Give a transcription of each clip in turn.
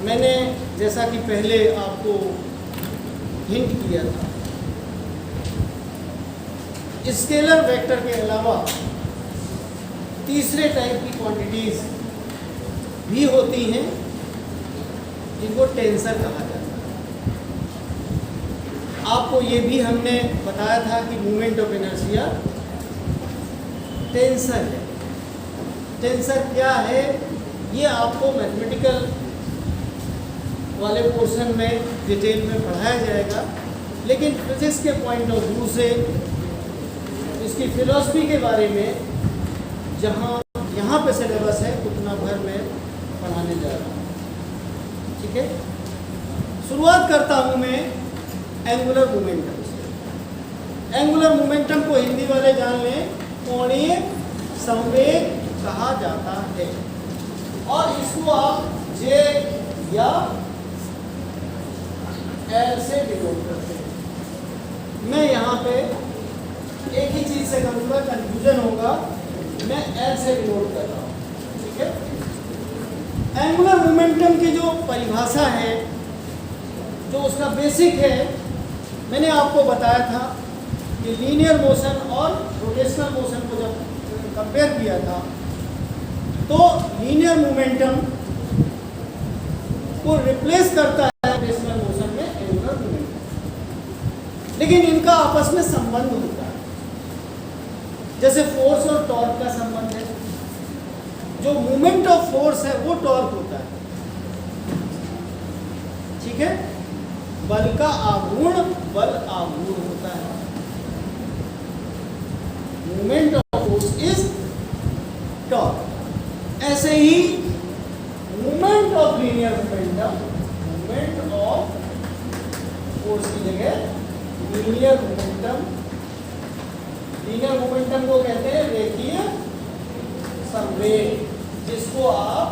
मैंने जैसा कि पहले आपको हिंट किया था, स्केलर वेक्टर के अलावा तीसरे टाइप की क्वांटिटीज भी होती हैं जिनको टेंसर कहा जाता है। आपको ये भी हमने बताया था कि मूवमेंट ऑफ इनर्शिया टेंसर है। टेंसर क्या है ये आपको मैथमेटिकल वाले पोर्शन में डिटेल में पढ़ाया जाएगा, लेकिन फिजिक्स के पॉइंट ऑफ व्यू से इसकी फिलॉसफी के बारे में जहाँ यहाँ पे सिलेबस है उतना भर में पढ़ाने जा रहा हूँ। ठीक है, शुरुआत करता हूँ मैं एंगुलर मोमेंटम से। एंगुलर मोमेंटम को हिंदी वाले जान लें, कोणीय संवेग कहा जाता है और इसको आप जे या एल से डिनोट करते हैं। मैं यहाँ पे एक ही चीज से करूँगा, कंफ्यूजन होगा, मैं एल से डिनोट कर रहा हूँ। ठीक है, एंगुलर मोमेंटम की जो परिभाषा है, जो उसका बेसिक है, मैंने आपको बताया था कि लीनियर मोशन और रोटेशनल मोशन को जब कंपेयर किया था तो लीनियर मोमेंटम को रिप्लेस करता है रोटेशनल मोशन में एंगुलर मोमेंटम, लेकिन इनका आपस में संबंध होता है। जैसे फोर्स और टॉर्क का संबंध है, जो मोमेंट ऑफ फोर्स है वो टॉर्क होता है। ठीक है, बल का आघूर्ण बल आघूर्ण होता है। Moment of force is torque. ऐसे ही moment of linear momentum, moment of force की जगह लीनियर मोमेंटम, लीनियर मोमेंटम को कहते हैं रेखीय संवेग, जिसको आप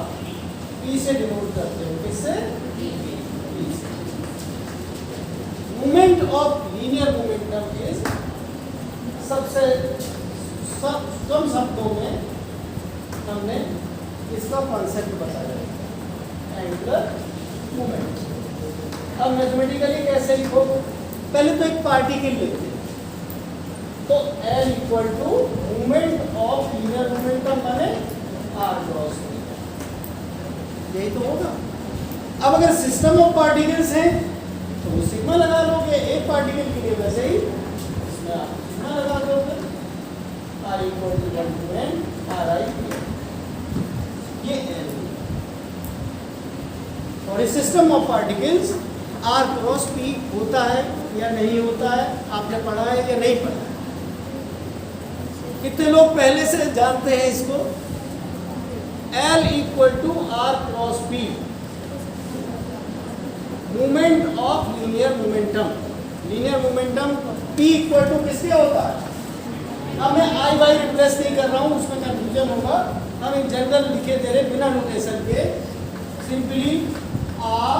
P से डिनोट करते हो। किससे? P से। Moment of linear momentum is सबसे कम शब्दों में हमने इसका कॉन्सेप्ट बताया एंगुलर मोमेंट। अब मैथमेटिकली कैसे लिखो? पहले तो एक पार्टिकल लेते हैं, तो L equal to moment of linear momentum बने R क्रॉस B, यही तो होगा। अब अगर सिस्टम ऑफ पार्टिकल्स हैं तो वो सिग्मा लगा लोगे, एक पार्टिकल के लिए वैसे ही इसमें आप सिग्मा लगा दोगे, R equal to 1 to n RI, ये L। और इस system of particles R cross P होता है या नहीं होता है, आपने पढ़ा है या नहीं पढ़ा है? कितने लोग पहले से जानते हैं इसको? L equal to R cross P, moment of linear momentum. Linear momentum P equal to किसके होता है? अब मैं I बाई रिप्लेस नहीं कर रहा हूँ, उसमें कंफ्यूजन होगा। हम एक जनरल लिखे दे रहे बिना नोटेशन के, सिंपली R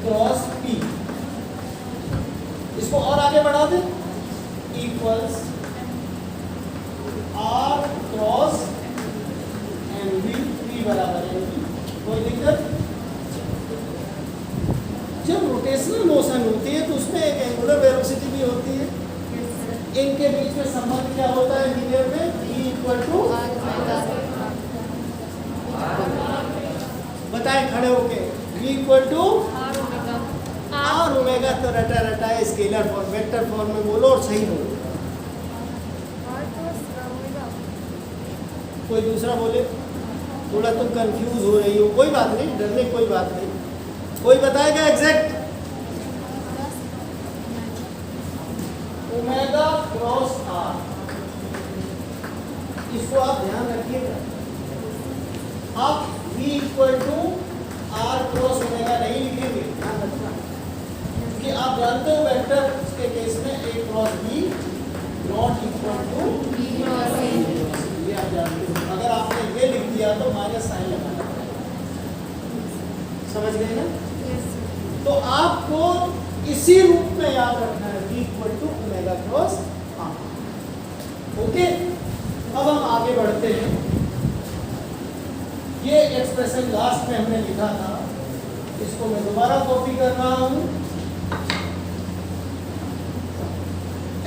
क्रॉस P। इसको और आगे बढ़ा दे, equals R cross MV, P बराबर MV। कोई दिक्कत? जब रोटेशनल मोशन होती है तो उसमें एक एंगुलर वेलोसिटी भी होती है। इनके बीच में संबंध क्या होता है लीनियर में? E इक्वल टू, बताएं खड़े होके, V equal to R omega. तो रटा रटा है स्केलर फॉर्म, वेक्टर फॉर्म में बोलो और सही बोलो। कोई दूसरा बोले, थोड़ा तुम कंफ्यूज हो रही हो, कोई बात नहीं, डरने कोई बात नहीं। कोई बताएगा एग्जैक्ट? ओमेगा क्रॉस R, इसको आप ध्यान रखिएगा। आप V equal to R cross omega नहीं लिखेंगे, ध्यान रखना, क्योंकि आप जानते हो वेक्टर के केस में A cross B not equal to B cross A, ये आप जानते हो। अगर आपने ये लिख दिया तो माइनस साइन लगाना पड़ेगा। समझ गए ना? तो आपको इसी रूप में याद रखना है, V equal to omega cross R। Okay, अब हम आगे बढ़ते हैं। ये एक्सप्रेशन लास्ट में हमने लिखा था, इसको मैं दोबारा कॉपी कर रहा हूं।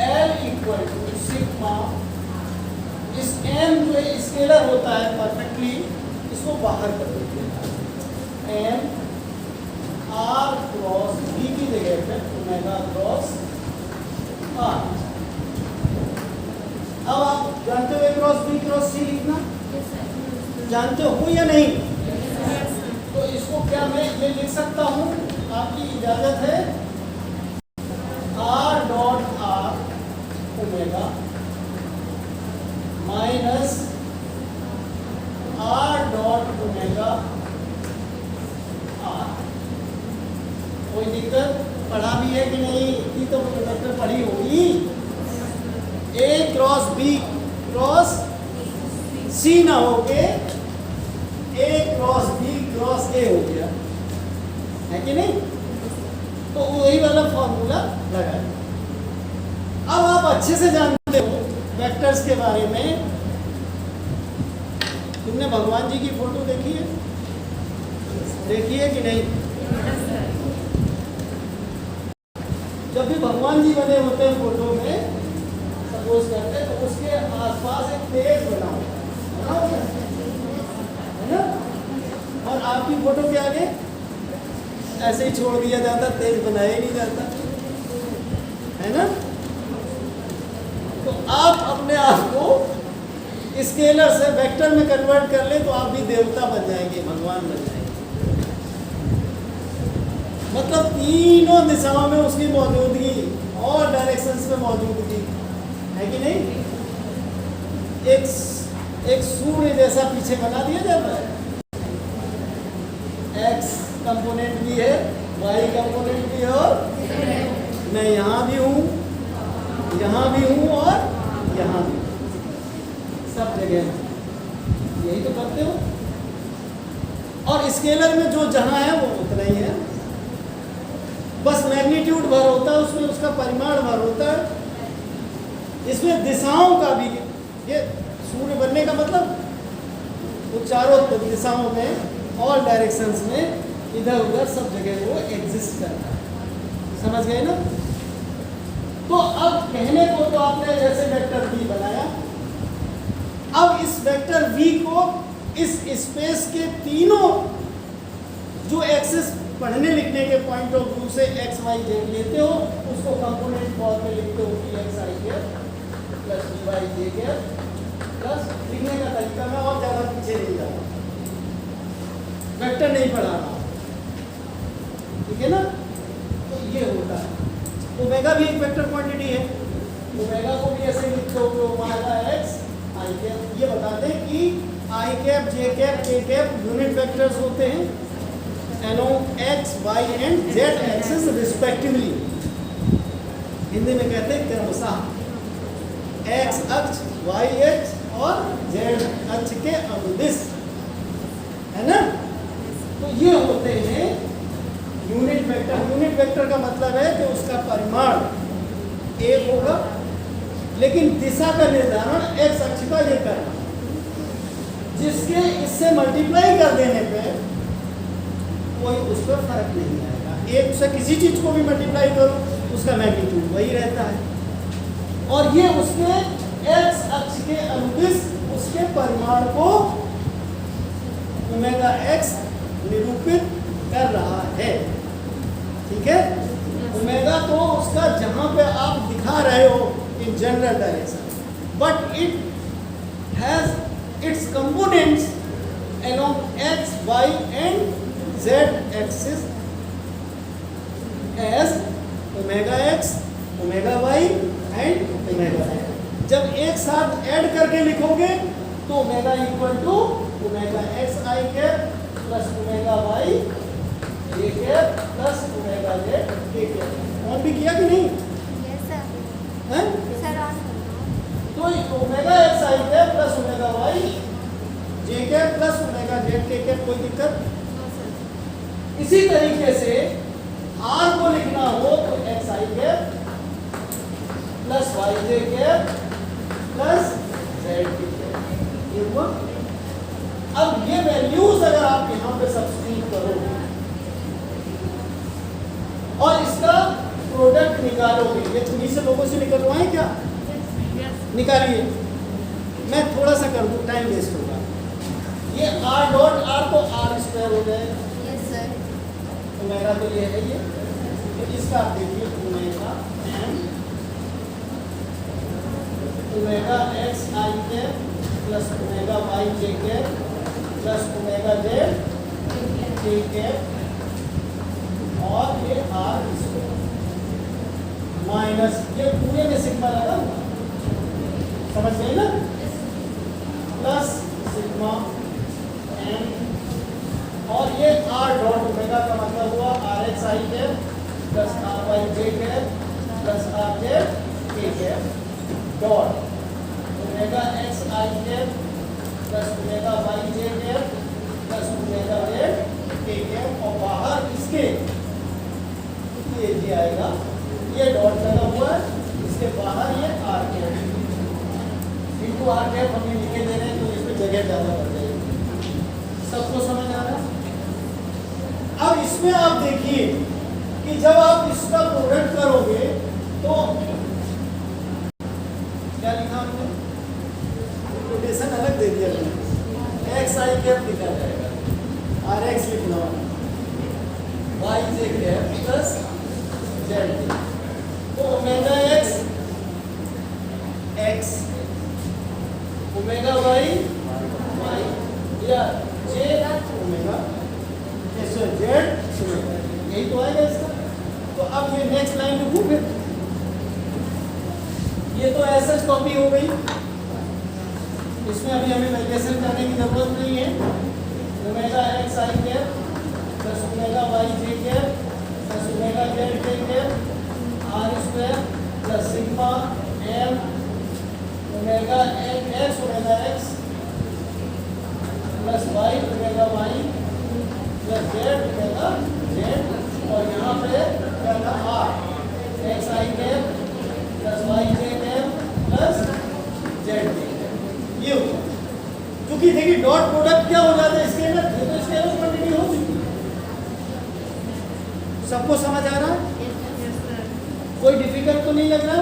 L इक्वल टू सिग्मा, इस m जो स्केलर होता है परफेक्टली, इसको बाहर कर देते हैं। m r क्रॉस b की जगह पे ओमेगा क्रॉस r। अब आप जानते हो क्रॉस b क्रॉस c लिखना जानते हो या नहीं? तो इसको क्या मैं ये लिख सकता हूं? आपकी इजाजत है। r dot r omega minus r dot omega r। कोई दिक्कत? पढ़ा भी है कि नहीं? इतनी तो डॉक्टर पढ़ी होगी। a cross b cross c ना हो के a cross b cross a हो गया है कि नहीं? तो वही वाला फॉर्मूला लगाए। अब आप अच्छे से जानते हो वेक्टर्स के बारे में। तुमने भगवान जी की फोटो देखी है? देखी है कि नहीं? जब भी भगवान जी बने होते हैं फोटो में, सपोज करते हैं, तो उसके आसपास एक तेज बना होता है ना? और आपकी फोटो के आगे ऐसे ही छोड़ दिया जाता, तेज बनाया ही नहीं जाता, है ना? तो आप अपने आप को स्केलर से वेक्टर में कन्वर्ट कर ले तो आप भी देवता बन जाएंगे, भगवान बन जाएंगे। मतलब तीनों दिशाओं में उसकी मौजूदगी, और डायरेक्शंस में मौजूदगी है कि नहीं? एक सूर्य जैसा पीछे बना दिया जाता है। एक्स कंपोनेंट भी है, वाई कंपोनेंट भी है, और मैं यहाँ भी हूँ, यहाँ भी हूँ और यहाँ भी, सब जगह यही तो करते हो। और स्केलर में जो जहाँ है वो उतना ही है, बस मैग्नीट्यूड भर होता है उसमें, उसका परिमाण भर होता है। इसमें दिशाओं का भी, ये सूर्य बनने का मतलब वो चारों दिशाओं में, ऑल डायरेक्शंस में, इधर उधर सब जगह वो एग्जिस्ट करता है। समझ गए ना? तो अब कहने को तो आपने जैसे वेक्टर v बनाया, अब इस वेक्टर v को इस स्पेस के तीनों जो एक्सिस पढ़ने लिखने के पॉइंट ऑफ व्यू से x y z लेते हो, उसको कंपोनेंट फॉर्म में लिखते हो कि x i cap plus dy j cap plus, लिखने का तरीका मैं और ज़्यादा पीछे नहीं जा रहा, वेक्टर नहीं पढ़ा रहा, ठीक है ना? तो ये होता है। ओमेगा भी एक वेक्टर क्वांटिटी है, ओमेगा को भी ऐसे लिखते हो कि ओमेगा x i कैप। ये बताते हैं कि i cap j cap k cap unit vectors होते हैं along x y and z axis respectively. Hindi में कहते हैं क्रमशः, x अक्ष, y अक्ष और z अक्ष के अनुदिश, है ना? तो ये होते हैं यूनिट वेक्टर। यूनिट वेक्टर का मतलब है कि उसका परिमाण एक होगा, लेकिन दिशा का निर्धारण x अक्ष का ये करना, जिसके इससे मल्टीप्लाई कर देने पे कोई उस पर फर्क नहीं आएगा। एक से किसी चीज को भी मल्टीप्लाई करो उसका मैग्नीट्यूड वही रहता है, और ये उसके x अक्ष के अनुदिश उसके परिमाण को ओमेगा x निरूपित कर रहा है। ठीक है? ओमेगा तो उसका जहां पे आप दिखा रहे हो in general direction, but it has its components along x, y and z axis as omega x, omega y and omega z। जब एक साथ ऐड करके लिखोगे तो omega equal to omega x i cap plus omega y j cap plus omega z k cap. On भी किया कि नहीं? Yes sir. हैं? Sir on. तो omega x i cap plus omega y j cap plus omega z k cap, कोई दिक्कत? इसी तरीके से r को लिखना हो तो x i cap plus y j cap plus z k cap. ये हुआ। अब ये वैल्यूज निकालोगे, ये छुरी से लोगों से निकलवाएं क्या? निकालिए, मैं थोड़ा सा कर दूँ, टाइम वेस्ट होगा। ये आर डॉट आर तो आर स्क्वायर हो जाएगा। Yes sir. ओमेगा तो ये है ये, तो इसका आप देखिए omega M omega X I cap plus omega Y J cap plus omega Z K cap और ये आर स्क्वायर माइनस ये पूरे में सिग्मा लगा हुआ, समझ गए ना? प्लस सिग्मा एम और ये आर डॉट ओमेगा का मतलब हुआ R X I cap plus R Y J cap plus R Z K cap dot omega X I cap plus omega Y J cap plus omega Z K cap और बाहर इसके ये आएगा, ये dot लगा हुआ है, इसके बाहर ये R cap into R cap हमें लिखे दे रहे हैं, तो इसमें जगह ज़्यादा बढ़ जाएगी। सबको समझ आ रहा है? अब इसमें आप देखिए कि जब आप इसका प्रोडक्ट करोगे तो क्या लिखा हमने? नोटेशन अलग दे दिया मैंने, एक्स आई कैप लिखा जाएगा, आर एक्स लिखना होगा, Y J cap plus Z K, तो omega X X omega Y Y या जे ओमेगा जेड ओमेगा, यही तो आएगा इसका। तो अब ये नेक्स्ट लाइन लिखूं फिर, ये तो ऐसा कॉपी हो गई, इसमें अभी हमें वैल्यूएशन करने की जरूरत नहीं है। Omega X I cap plus omega Y J cap plus omega Z K cap R square plus sigma M omega X omega X plus Y omega Y plus Z omega Z और यहाँ पे क्या था R X I cap plus Y J cap plus Z K cap, ये होगा। क्योंकि देखिए dot product क्या हो जाता है इसके अंदर, ये तो इसके अंदर क्वांटिटी हो चुकी है। सबको समझ आ रहा है? कोई डिफिकल्ट तो नहीं लग रहा?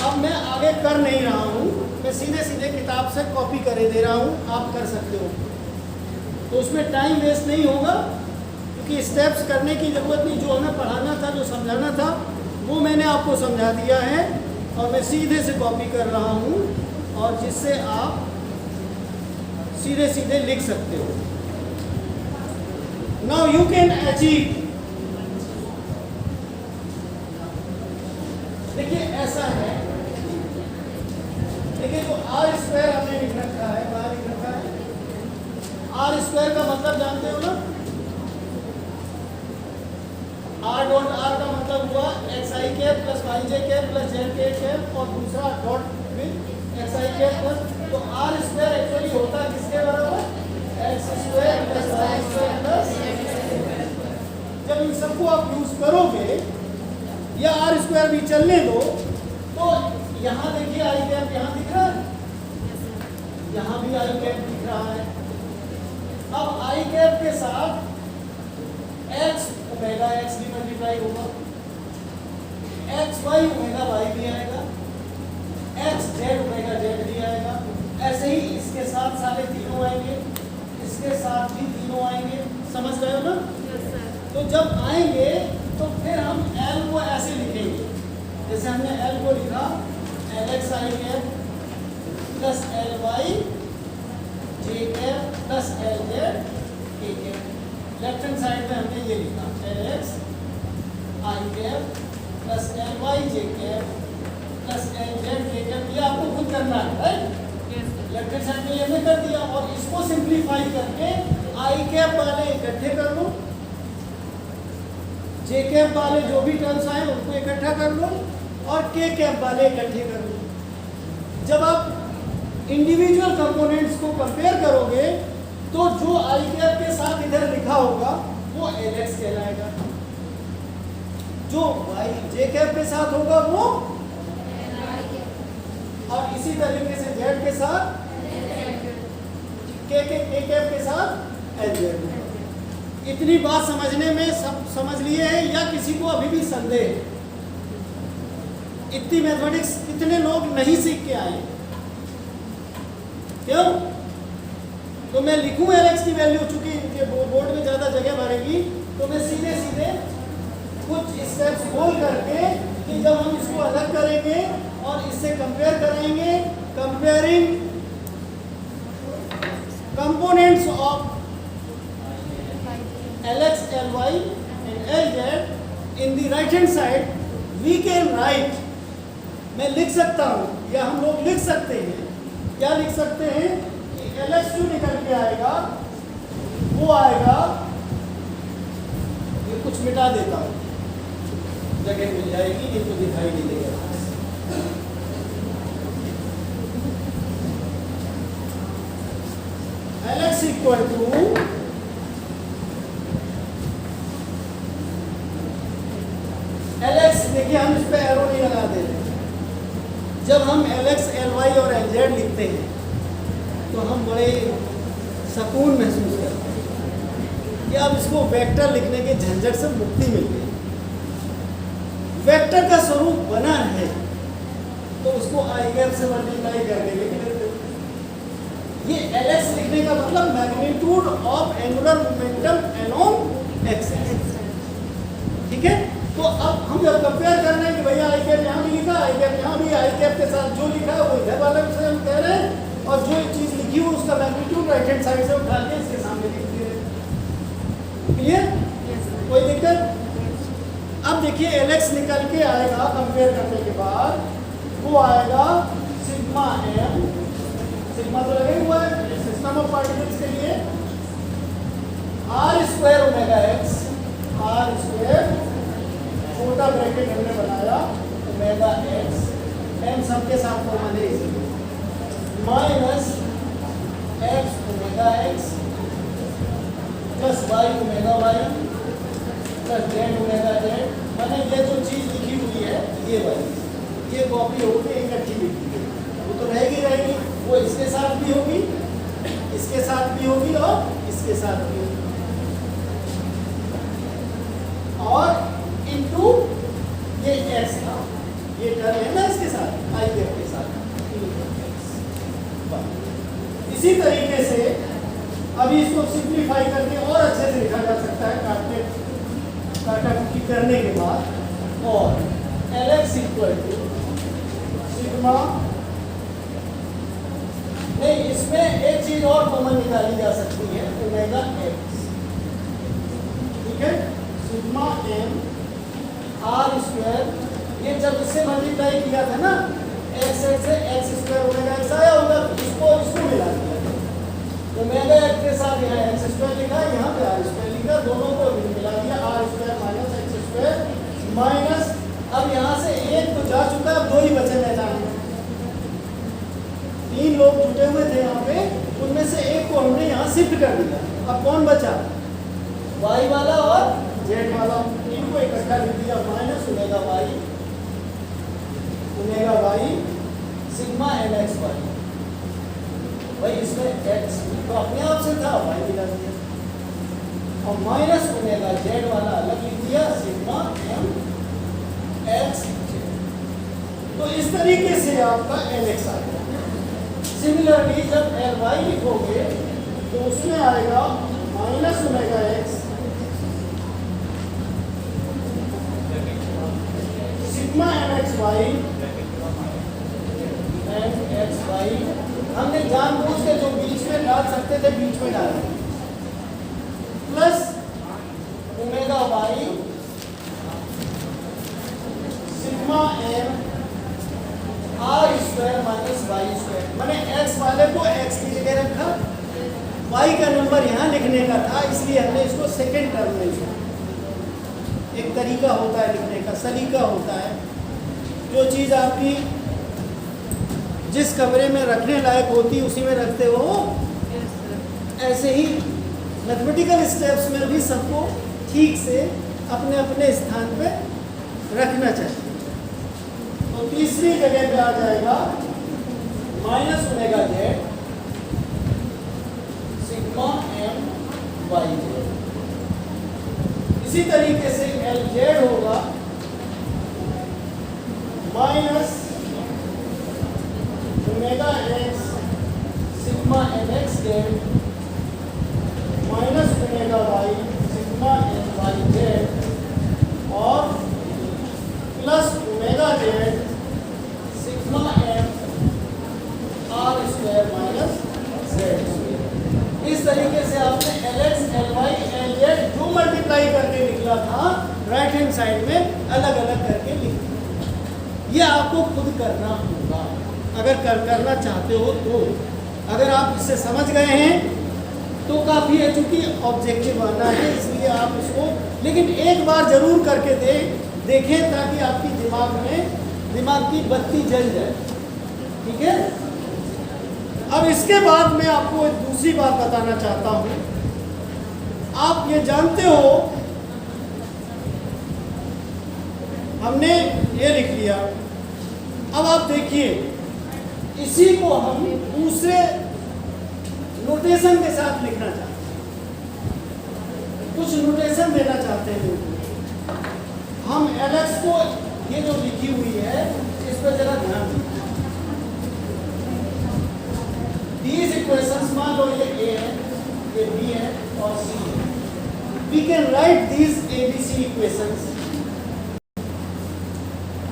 अब मैं आगे कर नहीं रहा हूँ, मैं सीधे सीधे किताब से कॉपी करे दे रहा हूँ, आप कर सकते हो, तो उसमें टाइम वेस्ट नहीं होगा, क्योंकि स्टेप्स करने की जरूरत नहीं। जो हमें पढ़ाना था, जो समझाना था, वो मैंने आपको समझा दिया है और मैं सीधे से कॉपी कर रहा हूँ, और जिससे आप सीधे सीधे लिख सकते हो। नाउ यू कैन अचीव, देखिए ऐसा है, देखिए जो आर स्क्वायर हमने लिख रखा है, बाहर लिख रखा है, आर स्क्वायर का मतलब जानते हो ना? आर डॉट आर का मतलब हुआ X I cap plus Y J cap plus Z K cap और दूसरा dot with X I cap plus, तो आर स्क्वायर एक्चुअली होता है किसके बराबर? X square plus Y square plus, जब इन सबको आप यूज करोगे या आर स्क्वायर भी चलने दो, तो यहाँ देखिए आई कैप यहाँ दिख रहा है, यहाँ भी आई कैप दिख रहा है। अब आई कैप के साथ एक्स ओमेगा एक्स भी मल्टीप्लाई होगा, एक्स वाई ओमेगा वाई भी आएगा, एक्स जेड ओमेगा जेड भी आएगा, ऐसे ही इसके साथ सारे तीनों आएंगे, इसके साथ भी तीनों आएंगे, समझ रहे हो ना? तो जब आएंगे तो फिर हम L को ऐसे लिखेंगे, जैसे हमने L को लिखा L x I cap plus L Y J cap plus L Z K cap, left hand side में हमने ये लिखा L x I cap plus L Y J cap plus L Z K cap, ये आपको खुद करना है, right? Left hand side में ये हमने कर दिया, और इसको सिंप्लीफाई करके आई कैप वाले इकट्ठे कर लो, जे कैप वाले जो भी टर्म्स आए उनको इकट्ठा कर लो, और के कैप वाले इकट्ठे कर लो। जब आप इंडिविजुअल कंपोनेंट्स को कंपेयर करोगे तो जो आई कैप के साथ इधर लिखा होगा वो एल एक्स कहलाएगा, जो वाई जे कैप के साथ होगा वो, और इसी तरीके से जेड के साथ के कैप के साथ एल जेड। इतनी बात समझने में सब समझ लिए हैं या किसी को अभी भी संदेह? इतनी मैथमेटिक्स कितने लोग नहीं सीख के आए? क्यों? तो मैं लिखूं एलएक्स की वैल्यू, चूंकि ये बोर्ड में ज़्यादा जगह भरेगी, तो मैं सीधे सीधे कुछ स्टेप्स बोल करके कि जब हम इसको अलग करेंगे और इससे कंपेयर करेंगे, comparing components of Lx, Ly and Lz in the right hand side, we can write, मैं लिख सकता हूँ या हम लोग लिख सकते हैं, क्या लिख सकते हैं कि Lx जो निकल के आएगा वो आएगा, ये कुछ मिटा देता हूँ, जगह मिल जाएगी, ये तो दिखाई नहीं देगा। Lx इक्वल टू Lx, देखिए हम इस पे एरो नहीं लगा दे रहे। जब हम Lx, Ly और Lz लिखते हैं तो हम बड़े सुकून महसूस करते हैं कि अब इसको वेक्टर लिखने के झंझट से मुक्ति मिल गई। वेक्टर का स्वरूप बना है तो उसको आई कैप से मल्टीप्लाई कर देंगे। ये Lx लिखने का मतलब magnitude of angular momentum along axis, ठीक है। तो अब हम जब कंपेयर कर रहे हैं कि भैया आई कैप यहाँ भी लिखा, आई कैप यहाँ भी, आई कैप के साथ जो लिखा है वो इधर वाले से हम कह रहे हैं, और जो चीज़ लिखी हो उसका मैग्नीट्यूड राइट हैंड साइड से उठा के इसके सामने लिख दे रहे। क्लियर? कोई दिक्कत? अब देखिए Lx निकल के आएगा कंपेयर करने के बाद, वो आएगा सिग्मा m, सिग्मा तो लगे हुआ है सिस्टम ऑफ पार्टिकल्स के लिए, r square omega x, r square छोटा ब्रैकेट हमने बनाया ओमेगा x, m सबके साथ कॉमन है इसलिए, minus x omega x plus y omega y plus z omega z। मैंने ये जो चीज़ लिखी हुई है ये वाली, ये कॉपी होगी इकट्ठी लिखी है, वो तो रहेगी, वो इसके साथ भी होगी, इसके साथ भी होगी और इसके साथ भी होगी, और इनटू ये x था, ये टर्म है ना इसके साथ आई कैप के साथ। इसी तरीके से अभी इसको सिंप्लीफाई करके और अच्छे से लिखा जा सकता है काटाकुटी करने के बाद, और Lx इक्वल टू सिग्मा, नहीं इसमें एक चीज और कॉमन निकाली जा सकती है ओमेगा x, ठीक है, सिग्मा m r स्क्वायर, ये जब इससे मल्टीप्लाई किया था ना x से x स्क्वायर ओमेगा x आया होगा, इसको मिला दिया, ओमेगा x के साथ यहाँ x स्क्वायर लिखा, यहाँ पे r स्क्वायर लिखा, दोनों को मिला दिया, r square minus x square minus, अब यहाँ से एक तो जा चुका है, अब दो ही बचे मैदान में, तीन लोग जुटे हुए थे यहाँ पे, उनमें से एक को हमने यहाँ शिफ्ट कर दिया, अब कौन बचा? y वाला और z वाला, इनको इकट्ठा लिख दिया, minus omega y sigma Lx y, भाई इसमें x तो अपने आप से था, y मिला दिया, और माइनस ओमेगा z वाला अलग लिख दिया, सिग्मा m x z। तो इस तरीके से आपका Lx आ गया। सिमिलरली जब Ly लिखोगे तो उसमें आएगा minus omega x sigma mxy mxy, हमने जानबूझ के जो बीच में डाल सकते थे बीच में डाल दिया, plus omega y sigma m r square minus y square, मैंने x वाले को x की जगह रखा, y का नंबर यहाँ लिखने का था, इसलिए हमने इसको सेकेंड टर्म में लिखा। एक तरीका होता है लिखने का, सलीका होता है, जो चीज़ आपकी जिस कमरे में रखने लायक होती उसी में रखते हो, ऐसे ही मैथमेटिकल स्टेप्स में भी सबको ठीक से अपने अपने स्थान पे रखना चाहिए। तो तीसरी जगह पे आ जाएगा minus omega Z sigma m y Z. इसी तरीके से Lz होगा minus omega X sigma N X Z minus omega Y sigma N Y Z और plus omega Z sigma M R square minus Z square. इस तरीके से आपने L X L Y L Z जो multiply करके निकला था right hand side में अलग अलग करके लिख दिया। ये आपको खुद करना होगा अगर करना चाहते हो तो। अगर आप इससे समझ गए हैं तो काफ़ी है, चूँकि ऑब्जेक्टिव आना है इसलिए आप इसको लेकिन एक बार ज़रूर करके देखें ताकि आपकी दिमाग की बत्ती जल जाए। ठीक है। अब इसके बाद मैं आपको एक दूसरी बात बताना चाहता हूँ। आप ये जानते हो हमने ये लिख लिया। अब आप देखिए इसी को हम दूसरे नोटेशन के साथ लिखना चाहते हैं, कुछ नोटेशन देना चाहते हैं। हम एलएक्स को ये जो लिखी हुई है इस पर जरा ध्यान दीजिए। These equations मान लो ये A है, ये B है और C है। We can write these ABC equations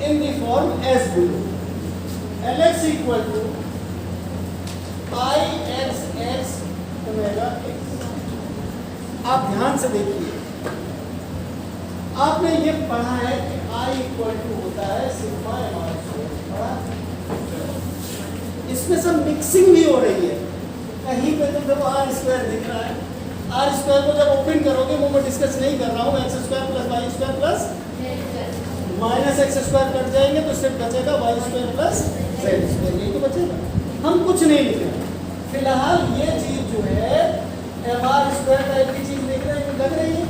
in the form as below. Lx equal to I x x omega x। आप ध्यान से देखिए, आपने ये पढ़ा है कि I इक्वल टू होता है सिग्मा एम आर स्क्वायर। इसमें सब मिक्सिंग भी हो रही है। कहीं पे तो देखो आर स्क्वायर दिख रहा है। आर स्क्वायर को जब ओपन करोगे वो मैं डिस्कस नहीं कर रहा हूँ। X square plus Y square plus minus X square cut जाएंगे तो सिर्फ बचेगा Y square plus Z square, यही तो बचेगा। हम कुछ नहीं लिख रहे फिलहाल। ये चीज जो है एम आर स्क्वायर टाइप की चीज लिख रहे हैं, लग रही है।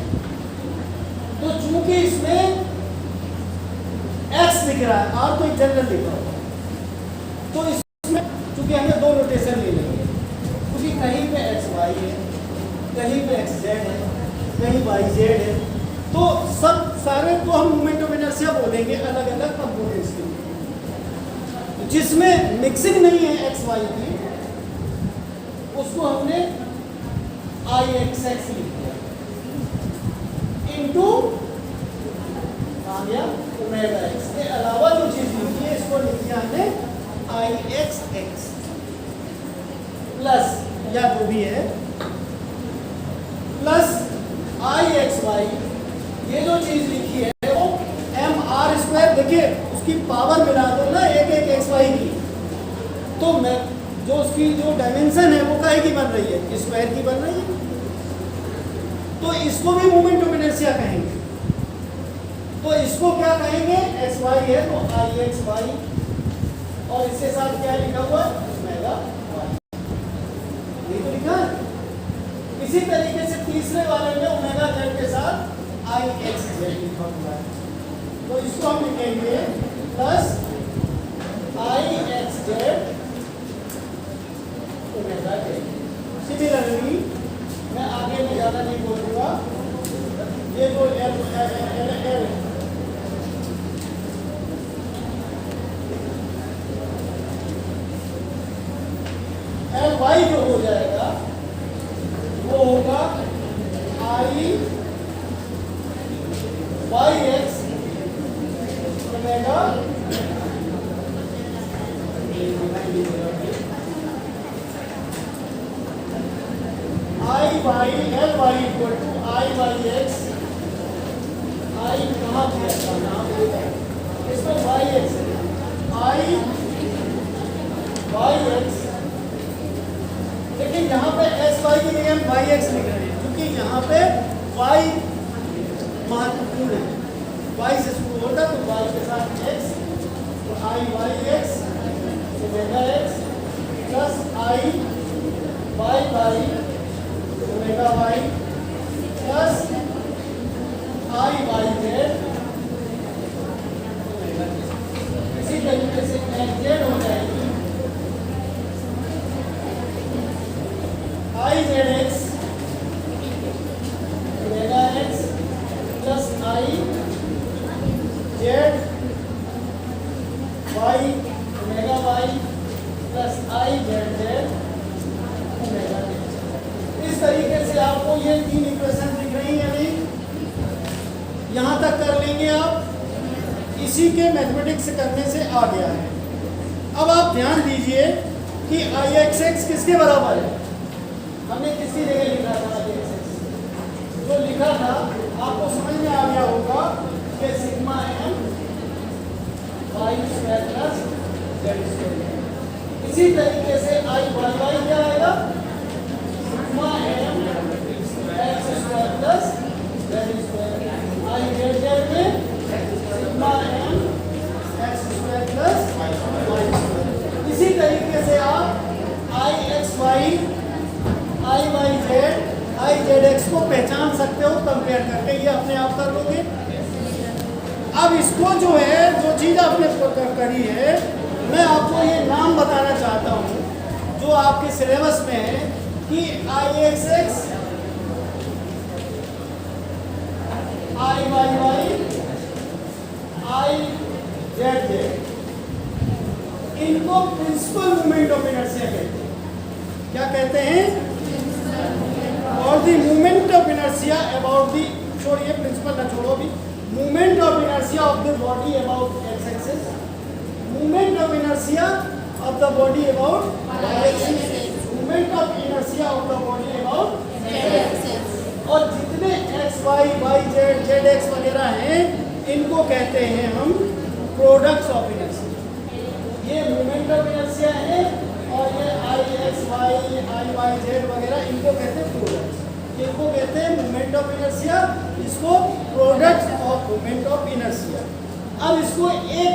तो चूंकि इसमें एक्स दिख रहा है, आर तो एक जनरल लिखा होगा, तो इसमें चूंकि हमें दो नोटेशन ले लेंगे, क्योंकि कहीं पे एक्स वाई है, कहीं पे एक्स जेड है, कहीं वाई जेड है, तो सब सारे को हम मोमेंट ऑफ इनर्शिया बोलेंगे अलग अलग कंपोनेंट्स के लिए। जिसमें मिक्सिंग नहीं है एक्स वाई की उसको हमने आई एक्स एक्स लिख दिया इनटू ओमेगा एक्स। के अलावा जो चीज लिखी है इसको लिख दिया हमने आई एक्स एक्स प्लस या जो भी है प्लस आई एक्स वाई। ये जो चीज लिखी है वो एम आर स्क्वायर, देखिए उसकी पावर मिला दो ना एक एक एक्स वाई की, तो मैं जो उसकी जो डायमेंशन है वो काहे की बन रही है, स्क्वायर की बन रही है। तो इसको भी मोमेंट ऑफ इनर्शिया कहेंगे। तो इसको क्या कहेंगे, एक्स वाई है तो आई एक्स वाई और इसके साथ क्या लिखा हुआ है ओमेगा वाई, ये तो लिखा है। इसी तरीके से तीसरे वाले में ओमेगा जेड के साथ आई एक्स जेड लिखा हुआ है, तो इसको हम लिखेंगे plus I X Z omega Z. Similarly मैं आगे में ज़्यादा नहीं बोलूँगा। ये जो एल वाई जो हो जाएगा वो होगा I Y X omega I Y L Y equal to I Y X. I कहाँ दिया था नाम, इसमें वाई एक्स है, आई वाई एक्स। लेकिन यहाँ पे एस वाई की जगह हम वाई एक्स लिख रहे हैं क्योंकि यहाँ पे वाई महत्वपूर्ण है। वाई से शुरू होता तो वाई के साथ एक्स, तो I Y X omega X plus I Y Y omega Y plus I Y Z omega Z. इसी तरीके से एक्स जेड हो जाएगी I Z X omega X plus I Z plus I Z Z omega. इस तरीके से आपको ये 3 इक्वेशन दिख रही है नहीं? यहाँ तक कर लेंगे आप, इसी के मैथमेटिक्स करने से आ गया है। अब आप ध्यान दीजिए कि आई एक्स एक्स किसके बराबर है? हमने किसकी जगह लिखा था आई एक्स एक्स? जो लिखा था आपको समझ में आ गया होगा कि sigma M Y square plus Z square. इसी तरीके से आई वाई वाई क्या आएगा? Sigma M X square plus Z square. I Z Z में sigma M X square plus Y square. इसी तरीके से आप I X Y I Y Z I Z X को पहचान सकते हो कंपेयर करके, ये अपने आप कर लोगे। अब इसको जो है, जो चीज़ आपने करी है, मैं आपको ये नाम बताना चाहता हूँ जो आपके सिलेबस में है कि I X X I Y Y I Z Z, इनको प्रिंसिपल मूवमेंट ऑफ इनर्शिया कहते हैं। क्या कहते हैं? और the movement of inertia about the, छोड़िए प्रिंसिपल ना छोड़ो अभी, movement of inertia of the body about X axis, movement of inertia of the body about Y axis, movement of inertia of the body about Z axis. और जितने X Y Y Z Z x वगैरह हैं, इनको कहते हैं हम products of inertia. ये movement of inertia है और ये आई X Y I Y Z वगैरह, इनको कहते हैं प्रोडक्ट्स। इनको कहते हैं मूवमेंट ऑफ इनर्शिया, इसको products of movement of inertia. अब इसको एक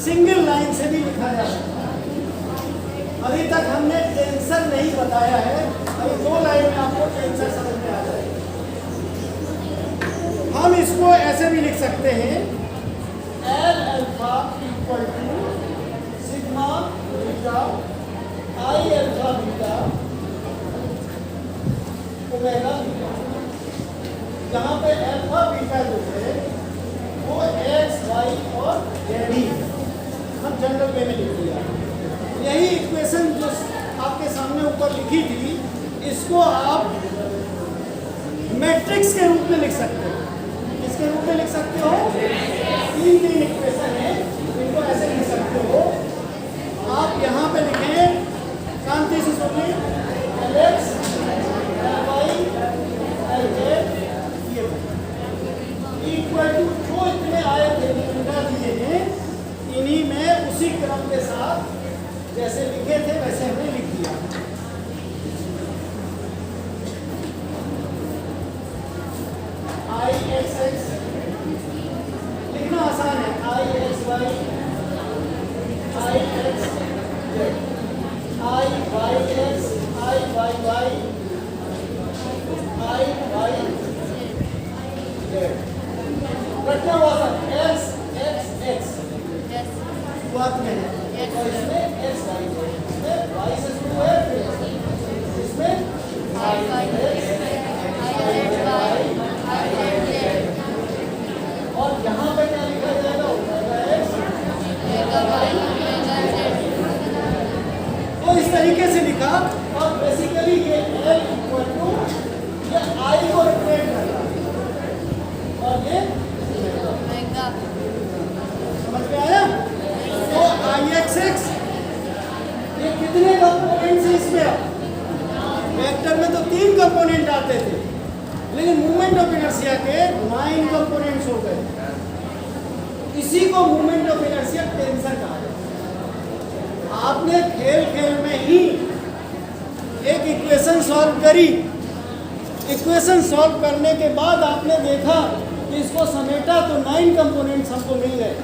सिंगल लाइन से भी लिखा जा सकता है। अभी तक हमने टेंसर नहीं बताया है, अभी 2 लाइन में आपको टेंसर समझ में आ जाएगा। हम इसको ऐसे भी लिख सकते हैं, L alpha equal to sigma beta I alpha beta omega beta, जहाँ पे अल्फा बीटा जो है वो एक्स वाई और जेड ही हम जनरल वे में लिख दिया। यही इक्वेशन जो आपके सामने ऊपर लिखी थी, इसको आप मैट्रिक्स के रूप में लिख सकते हो। किसके रूप में लिख सकते हो? 3 इक्वेशन है, इनको ऐसे लिख सकते हो। आप यहाँ पे लिखें, शांति से सुनिए, L X L Y L Z ये इक्वल टू जो इतने आए थे उनका दिए हैं, इन्हीं में उसी क्रम के साथ जैसे लिखे थे वैसे हमने लिख दिया। आई एक्स एक्स लिखना आसान है, आई X Y I X Z, I Y X I Y Y I Y Z. रखना हुआ था एक्स एक्स एक्स बात में है, और इसमें एक्स वाई जेड, इसमें वाई से शुरू है, इसमें आई वाई एक्स और यहाँ पे क्या लिखा जाएगा? तो इस तरीके से लिखा, और बेसिकली ये L इक्वल टू ये I को रिप्रेजेंट कर रहा है और ये समझ में आया? तो आई एक्स एक्स ये कितने कंपोनेंट्स हैं इसमें? वेक्टर में तो 3 कंपोनेंट आते थे, लेकिन मूवमेंट ऑफ इनर्शिया के 9 कंपोनेंट्स हो गए। इसी को मूवमेंट ऑफ इनर्शिया टेंसर कहा जाता है। आपने खेल खेल में ही एक इक्वेशन सॉल्व करी, इक्वेशन सॉल्व करने के बाद आपने देखा कि इसको समेटा तो 9 कंपोनेंट्स हमको मिल गए।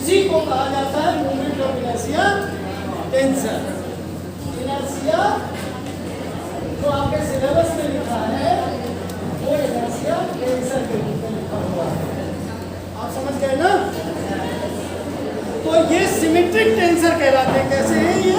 इसी को कहा जाता है movement of inertia tensor. Inertia जो आपके सिलेबस में लिखा है वो इनर्शिया टेंसर के रूप में लिखा हुआ है। आप समझ गए ना? तो ये सिमेट्रिक टेंसर कहलाते हैं। कैसे हैं ये?